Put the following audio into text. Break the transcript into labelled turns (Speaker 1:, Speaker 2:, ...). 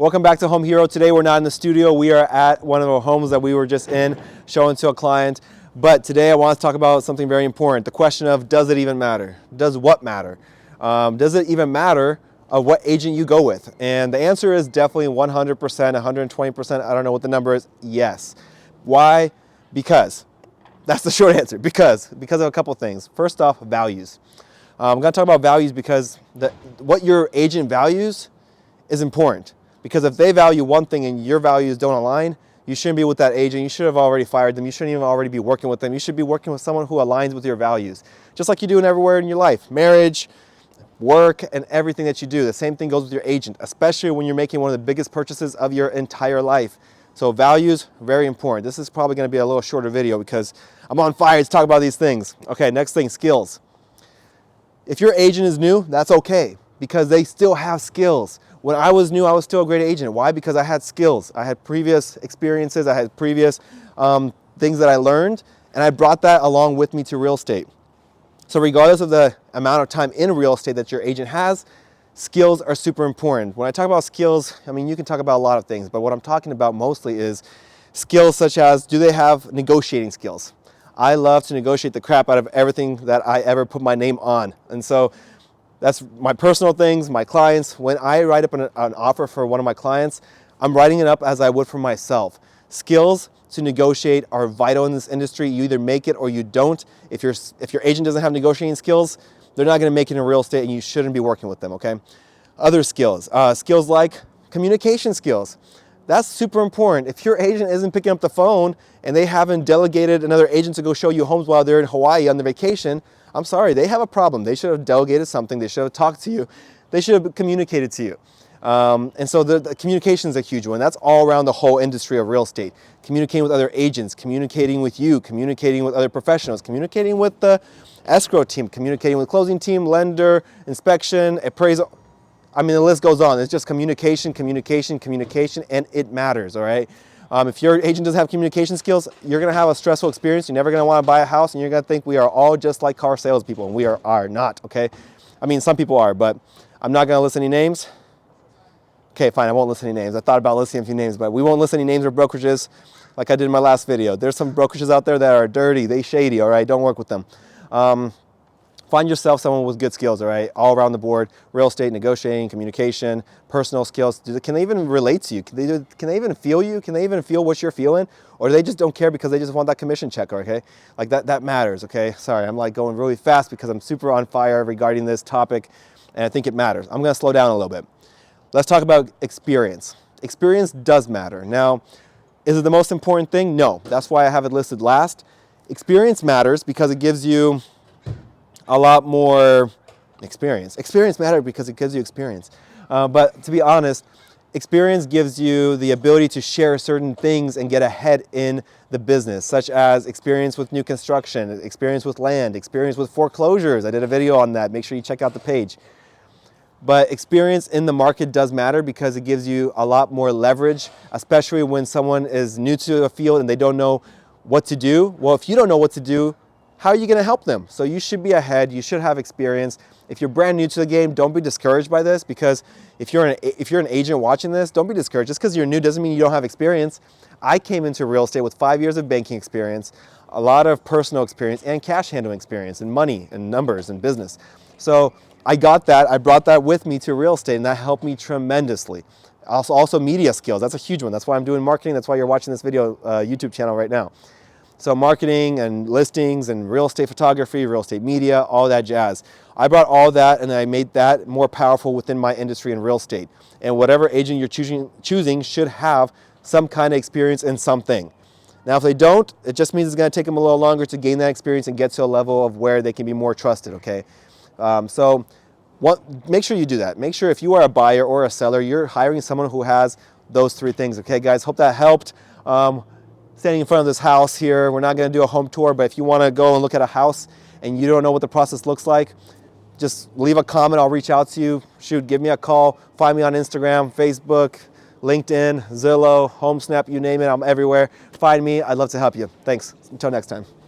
Speaker 1: Welcome back to Home Hero. Today we're not in the studio. We are at one of our homes that we were just in, showing to a client. But today I want to talk about something very important. The question of, does it even matter? Does what matter? Does it even matter of what agent you go with? And the answer is definitely 100%, 120%. I don't know what the number is. Yes. Why? Because. That's the short answer. Because of a couple things. First off, values. I'm going to talk about values because what your agent values is important. Because if they value one thing and your values don't align, you shouldn't be with that agent. You should have already fired them. You shouldn't even already be working with them. You should be working with someone who aligns with your values. Just like you do in everywhere in your life. Marriage, work, and everything that you do. The same thing goes with your agent, especially when you're making one of the biggest purchases of your entire life. So values, very important. This is probably going to be a little shorter video because I'm on fire to talk about these things. Okay, next thing, skills. If your agent is new, that's okay because they still have skills. When I was new, I was still a great agent. Why? Because I had skills. I had previous experiences. I had previous things that I learned, and I brought that along with me to real estate. So regardless of the amount of time in real estate that your agent has, skills are super important. When I talk about skills, I mean, you can talk about a lot of things, but what I'm talking about mostly is skills such as, do they have negotiating skills? I love to negotiate the crap out of everything that I ever put my name on. And so that's my personal things, my clients. When I write up an offer for one of my clients, I'm writing it up as I would for myself. Skills to negotiate are vital in this industry. You either make it or you don't. If your agent doesn't have negotiating skills, they're not going to make it in real estate and you shouldn't be working with them, okay? Other skills, skills like communication skills. That's super important. If your agent isn't picking up the phone and they haven't delegated another agent to go show you homes while they're in Hawaii on their vacation, I'm sorry, they have a problem. They should have delegated something. They should have talked to you. They should have communicated to you. And so the communication is a huge one. That's all around the whole industry of real estate. Communicating with other agents, communicating with you, communicating with other professionals, communicating with the escrow team, communicating with closing team, lender, inspection, appraisal. I mean, the list goes on. It's just communication, communication, communication, and it matters, all right? If your agent doesn't have communication skills, you're going to have a stressful experience. You're never going to want to buy a house, and you're going to think we are all just like car salespeople, and we are not, okay? I mean, some people are, but I'm not going to list any names. Okay, fine, I won't list any names. I thought about listing a few names, but we won't list any names or brokerages like I did in my last video. There's some brokerages out there that are dirty, they shady, all right? Don't work with them. Find yourself someone with good skills, all right? All around the board, real estate, negotiating, communication, personal skills. Can they even relate to you? Can they even feel you? Can they even feel what you're feeling? Or they just don't care because they just want that commission check, okay? Like that matters, okay? Sorry, I'm like going really fast because I'm super on fire regarding this topic and I think it matters. I'm gonna slow down a little bit. Let's talk about experience. Experience does matter. Now, is it the most important thing? No, that's why I have it listed last. Experience matters because it gives you a lot more experience. Experience matters because it gives you experience. But to be honest, experience gives you the ability to share certain things and get ahead in the business, such as experience with new construction, experience with land, experience with foreclosures. I did a video on that. Make sure you check out the page. But experience in the market does matter because it gives you a lot more leverage, especially when someone is new to a field and they don't know what to do. Well, if you don't know what to do, how are you going to help them? So you should be ahead. You should have experience. If you're brand new to the game, don't be discouraged by this because if you're an agent watching this, don't be discouraged. Just because you're new doesn't mean you don't have experience. I came into real estate with 5 years of banking experience, a lot of personal experience and cash handling experience and money and numbers and business. So I got that. I brought that with me to real estate and that helped me tremendously. Also media skills. That's a huge one. That's why I'm doing marketing. That's why you're watching this video YouTube channel right now. So marketing and listings and real estate photography, real estate media, all that jazz. I brought all that and I made that more powerful within my industry in real estate. And whatever agent you're choosing should have some kind of experience in something. Now, if they don't, it just means it's going to take them a little longer to gain that experience and get to a level of where they can be more trusted, okay? Make sure you do that. Make sure if you are a buyer or a seller, you're hiring someone who has those three things, okay, guys? Hope that helped. Standing in front of this house here. We're not going to do a home tour, but if you want to go and look at a house and you don't know what the process looks like, just leave a comment. I'll reach out to you. Shoot, give me a call. Find me on Instagram, Facebook, LinkedIn, Zillow, HomeSnap, you name it. I'm everywhere. Find me. I'd love to help you. Thanks. Until next time.